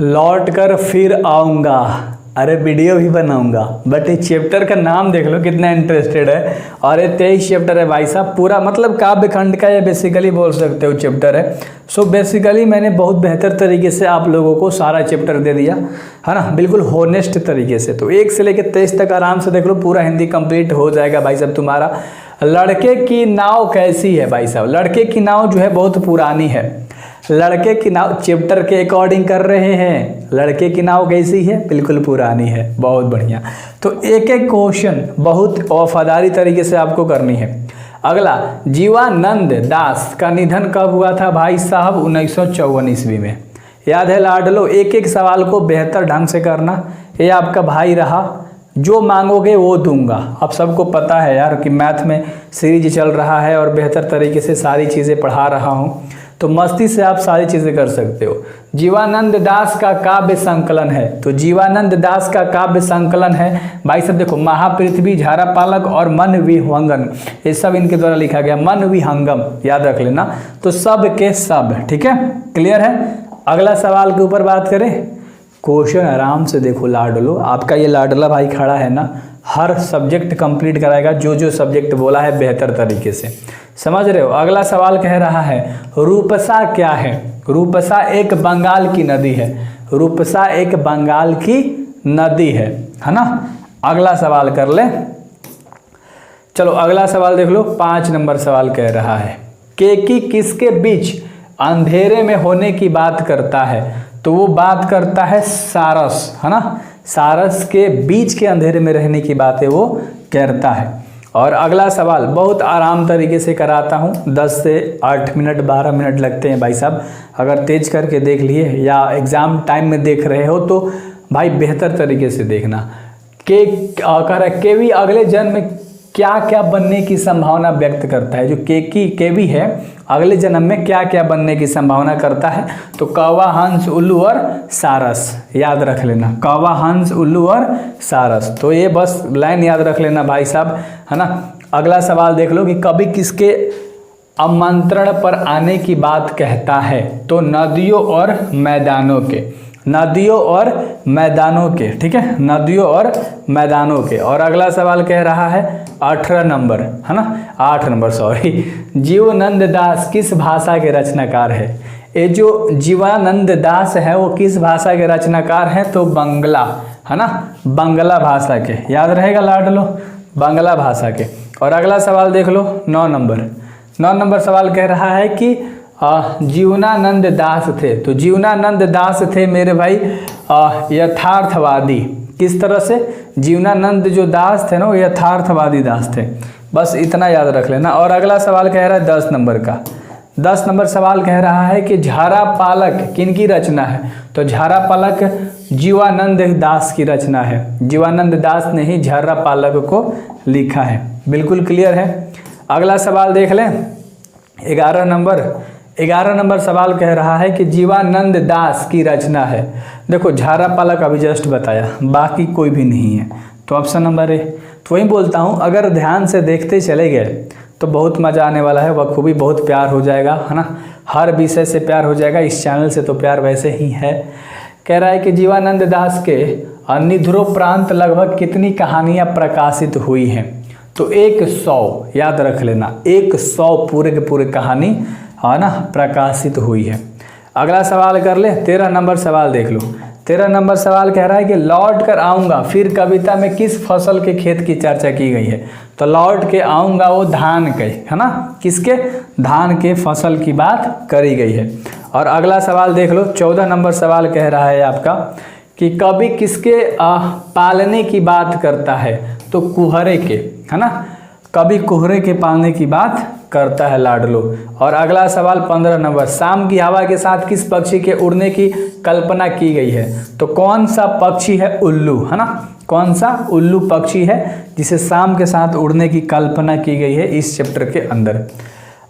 लौट कर फिर आऊँगा, अरे वीडियो भी बनाऊंगा। बट ये चैप्टर का नाम देख लो कितना इंटरेस्टेड है। और ये 23 चैप्टर है भाई साहब, पूरा मतलब काव्य खंड का ये बेसिकली बोल सकते हो चैप्टर है। सो बेसिकली मैंने बहुत बेहतर तरीके से आप लोगों को सारा चैप्टर दे दिया है ना, बिल्कुल होनेस्ट तरीके से। तो 1 से लेकर 23 तक आराम से देख लो, पूरा हिंदी कंप्लीट हो जाएगा भाई साहब तुम्हारा। लड़के की नाव कैसी है भाई साहब, लड़के की नाव जो है बहुत पुरानी है। लड़के की नाव चैप्टर के अकॉर्डिंग कर रहे हैं, लड़के की नाव कैसी है, बिल्कुल पुरानी है। बहुत बढ़िया। तो एक एक क्वेश्चन बहुत वफादारी तरीके से आपको करनी है। अगला, जीवानंद दास का निधन कब हुआ था भाई साहब, 1954 ईस्वी में। याद है लाडलो, एक एक सवाल को बेहतर ढंग से करना। ये आपका भाई रहा, जो मांगोगे वो दूंगा। अब सबको पता है यार कि मैथ में सीरीज चल रहा है और बेहतर तरीके से सारी चीज़ें पढ़ा रहा हूँ, तो मस्ती से आप सारी चीज़ें कर सकते हो। जीवानंद दास का काव्य संकलन है, तो जीवानंद दास का काव्य संकलन है भाई साहब। देखो, महापृथ्वी, झारापालक और मन विहंगम, ये सब इनके द्वारा लिखा गया। मन विहंगम याद रख लेना। तो सब के सब, ठीक है, क्लियर है। अगला सवाल के ऊपर बात करें। क्वेश्चन आराम से देखो लाडलो, आपका ये लाडला भाई खड़ा है ना, हर सब्जेक्ट कंप्लीट कराएगा, जो जो सब्जेक्ट बोला है बेहतर तरीके से, समझ रहे हो। अगला सवाल कह रहा है, रूपसा क्या है। रूपसा एक बंगाल की नदी है। रूपसा एक बंगाल की नदी है ना। अगला सवाल कर ले, चलो अगला सवाल देख लो। 5 नंबर सवाल कह रहा है, केकी किसके बीच अंधेरे में होने की बात करता है। तो वो बात करता है सारस, है ना। सारस के बीच के अंधेरे में रहने की बातें वो करता है। और अगला सवाल बहुत आराम तरीके से कराता हूँ, 10 से 8 मिनट 12 मिनट लगते हैं भाई साहब। अगर तेज करके देख लिए या एग्ज़ाम टाइम में देख रहे हो तो भाई बेहतर तरीके से देखना। कह रहा है, केवी अगले जन्म में क्या क्या बनने की संभावना व्यक्त करता है। जो केवी है अगले जन्म में क्या क्या बनने की संभावना करता है। तो कौवा, हंस, उल्लू और सारस याद रख लेना। कौवा, हंस, उल्लू और सारस। तो ये बस लाइन याद रख लेना भाई साहब, है ना। अगला सवाल देख लो कि कवि किसके आमंत्रण पर आने की बात कहता है। तो नदियों और मैदानों के, नदियों और मैदानों के, ठीक है, नदियों और मैदानों के। और अगला सवाल कह रहा है 18 नंबर, है ना, 8 नंबर सॉरी, जीवानंद दास किस भाषा के रचनाकार है। ये जो जीवानंद दास है वो किस भाषा के रचनाकार हैं। तो बंगला, है ना, बंगला भाषा के। याद रहेगा लाडलो, बंगला भाषा के। और अगला सवाल देख लो 9 नंबर। 9 नंबर सवाल कह रहा है कि जीवनानंद दास थे। तो जीवनानंद दास थे मेरे भाई यथार्थवादी। किस तरह से, जीवनानंद जो दास थे ना वो यथार्थवादी दास थे। बस इतना याद रख लेना। और अगला सवाल कह रहा है 10 नंबर का। 10 नंबर सवाल कह रहा है कि झारापालक किनकी रचना है। तो झारापालक जीवानंद दास की रचना है। जीवानंद दास ने ही झारापालक को लिखा है। बिल्कुल क्लियर है। अगला सवाल देख लें 11 नंबर। 11 नंबर सवाल कह रहा है कि जीवानंद दास की रचना है। देखो, झारापालक अभी जस्ट बताया, बाकी कोई भी नहीं है। तो ऑप्शन नंबर ए। तो वही बोलता हूँ, अगर ध्यान से देखते चले गए तो बहुत मज़ा आने वाला है, बखूबी बहुत प्यार हो जाएगा, है ना। हर विषय से प्यार हो जाएगा, इस चैनल से तो प्यार वैसे ही है। कह रहा है कि जीवानंद दास के निधनोपरांत लगभग कितनी कहानियाँ प्रकाशित हुई हैं। तो 100 याद रख लेना, 100 पूरे के पूरे कहानी, है ना, प्रकाशित हुई है। अगला सवाल कर ले, 13 नंबर सवाल देख लो। 13 नंबर सवाल कह रहा है कि लौट कर आऊँगा फिर कविता में किस फसल के खेत की चर्चा की गई है। तो लौट के आऊँगा वो धान के, है ना, किसके, धान के फसल की बात करी गई है। और अगला सवाल देख लो, 14 नंबर सवाल कह रहा है आपका कि कवि किसके पालने की बात करता है। तो कुहरे के, है ना, कवि कुहरे के पालने की बात करता है लाडलो। और अगला सवाल 15 नंबर, शाम की हवा के साथ किस पक्षी के उड़ने की कल्पना की गई है। तो कौन सा पक्षी है, उल्लू, है ना, कौन सा उल्लू पक्षी है जिसे शाम के साथ उड़ने की कल्पना की गई है इस चैप्टर के अंदर।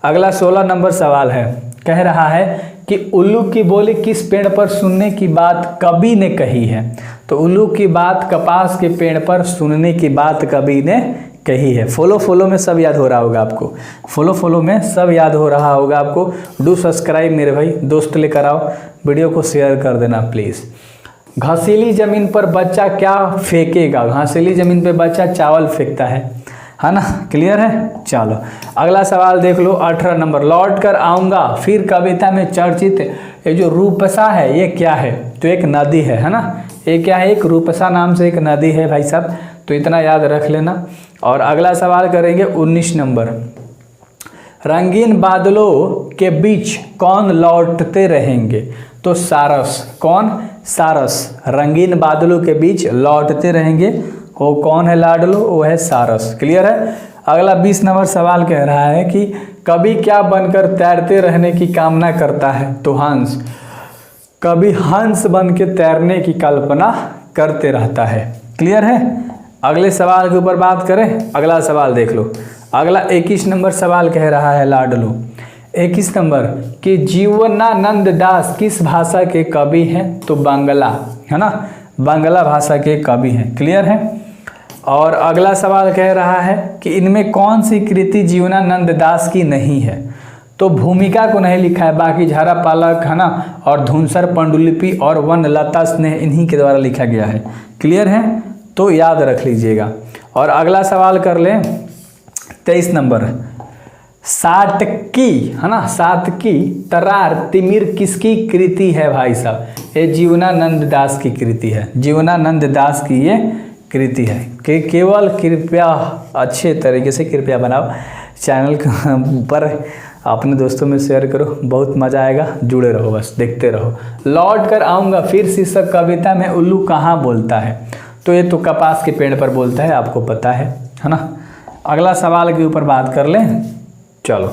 अगला 16 नंबर सवाल है, कह रहा है कि उल्लू की बोली किस पेड़ पर सुनने की बात कवि ने कही है। तो उल्लू की बात कपास के पेड़ पर सुनने की बात कवि ने यही है। फॉलो में सब याद हो रहा होगा आपको, फॉलो में सब याद हो रहा होगा आपको। डू सब्सक्राइब मेरे भाई, दोस्त लेकर आओ, वीडियो को शेयर कर देना प्लीज़। घसीली ज़मीन पर बच्चा क्या फेंकेगा? घसीली ज़मीन पर बच्चा चावल फेंकता है ना, क्लियर है। चलो अगला सवाल देख लो, 18 नंबर। लौट कर आऊँगा फिर कविता में चर्चित ये जो रूपसा है ये क्या है? तो एक नदी है ना, ये क्या है? एक रूपसा नाम से एक नदी है भाई साहब, तो इतना याद रख लेना। और अगला सवाल करेंगे 19 नंबर। रंगीन बादलों के बीच कौन लौटते रहेंगे? तो सारस। कौन? सारस। रंगीन बादलों के बीच लौटते रहेंगे, वो कौन है लाडलो? वो है सारस, क्लियर है। अगला 20 नंबर सवाल कह रहा है कि कभी क्या बनकर तैरते रहने की कामना करता है? तो हंस। कभी हंस बन के तैरने की कल्पना करते रहता है, क्लियर है। अगले सवाल के ऊपर बात करें, अगला सवाल देख लो। अगला 21 नंबर सवाल कह रहा है लाडलो, 21 नंबर कि जीवनानंद दास किस भाषा के कवि हैं? तो बांग्ला, है ना, बांग्ला भाषा के कवि हैं, क्लियर है। और अगला सवाल कह रहा है कि इनमें कौन सी कृति जीवनानंद दास की नहीं है? तो भूमिका को नहीं लिखा है, बाकी झारा पालक, है ना, और धुनसर पांडुलिपि और वनलता स्नेह इन्हीं के द्वारा लिखा गया है, क्लियर है, तो याद रख लीजिएगा। और अगला सवाल कर लें 23 नंबर। सातकी, है ना, सातकी तरार तिमिर किसकी कृति है भाई साहब? ये जीवनानंद दास की कृति है, जीवनानंद दास की ये कृति है। कि केवल कृपया अच्छे तरीके से कृपया बनाओ, चैनल पर अपने दोस्तों में शेयर करो, बहुत मज़ा आएगा, जुड़े रहो, बस देखते रहो। लौट कर आऊँगा फिर शीर्षक कविता में उल्लू कहाँ बोलता है? तो ये तो कपास के पेड़ पर बोलता है, आपको पता है ना। अगला सवाल के ऊपर बात कर लें, चलो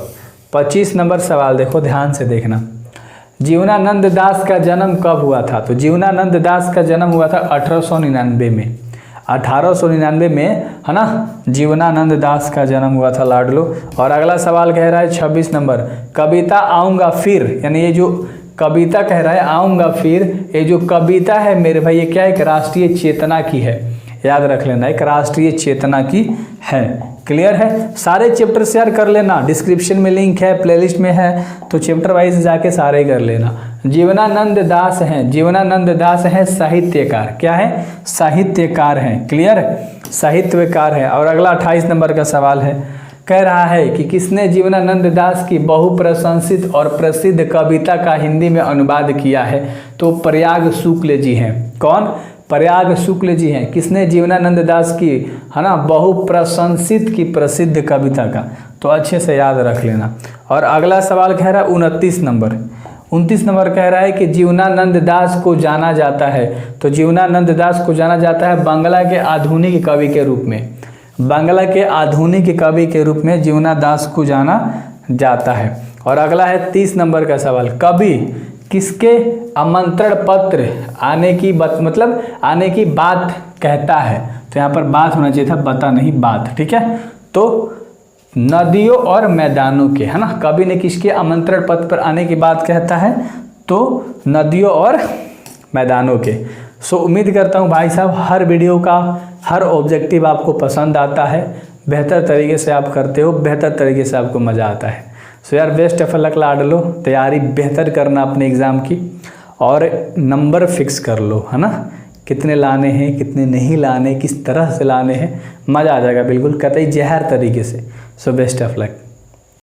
25 नंबर सवाल देखो, ध्यान से देखना। जीवनानंद दास का जन्म कब हुआ था? तो जीवनानंद दास का जन्म हुआ था 1899 में, 1899 में, है ना, जीवनानंद दास का जन्म हुआ था लाडलो। और अगला सवाल कह रहा है 26 नंबर। कविता आऊँगा फिर, यानी ये जो कविता कह रहा है आऊँगा फिर, ये जो कविता है मेरे भाई ये क्या एक राष्ट्रीय चेतना की है, याद रख लेना, एक राष्ट्रीय चेतना की है, क्लियर है। सारे चैप्टर शेयर कर लेना, डिस्क्रिप्शन में लिंक है, प्लेलिस्ट में है, तो चैप्टर वाइज जाके सारे कर लेना। जीवनानंद दास हैं, जीवनानंद दास हैं साहित्यकार, क्या है? साहित्यकार हैं, क्लियर, साहित्यकार है। और अगला 28 नंबर का सवाल है, कह रहा है कि किसने जीवनानंद दास की बहुप्रशंसित और प्रसिद्ध कविता का हिंदी में अनुवाद किया है? तो प्रयाग शुक्ल जी हैं। कौन? प्रयाग शुक्ल जी हैं। किसने? जीवनानंद दास की, है ना, बहुप्रशंसित की प्रसिद्ध कविता का, तो अच्छे से याद रख लेना। और अगला सवाल कह रहा है 29 नंबर, 29 नंबर कह रहा है कि जीवनानंद दास को जाना जाता है, तो जीवनानंद दास को जाना जाता है बांग्ला के आधुनिक कवि के रूप में, बांग्ला के आधुनिक कवि के रूप में जीवनानंद दास को जाना जाता है। और अगला है 30 नंबर का सवाल, कवि किसके आमंत्रण पत्र आने की मतलब आने की बात कहता है? तो यहाँ पर बात होना चाहिए था, बता नहीं, बात, ठीक है। तो नदियों और मैदानों के, है ना, कवि ने किसके आमंत्रण पत्र पर आने की बात कहता है? तो नदियों और मैदानों के। सो उम्मीद करता हूँ भाई साहब हर वीडियो का हर ऑब्जेक्टिव आपको पसंद आता है, बेहतर तरीके से आप करते हो, बेहतर तरीके से आपको मज़ा आता है। सो यार बेस्ट ऑफ लक लाडलो, तैयारी बेहतर करना अपने एग्ज़ाम की और नंबर फिक्स कर लो, है ना, कितने लाने हैं कितने नहीं लाने, किस तरह से लाने हैं, मज़ा आ जाएगा बिल्कुल कतई जहर तरीके से। So best of luck.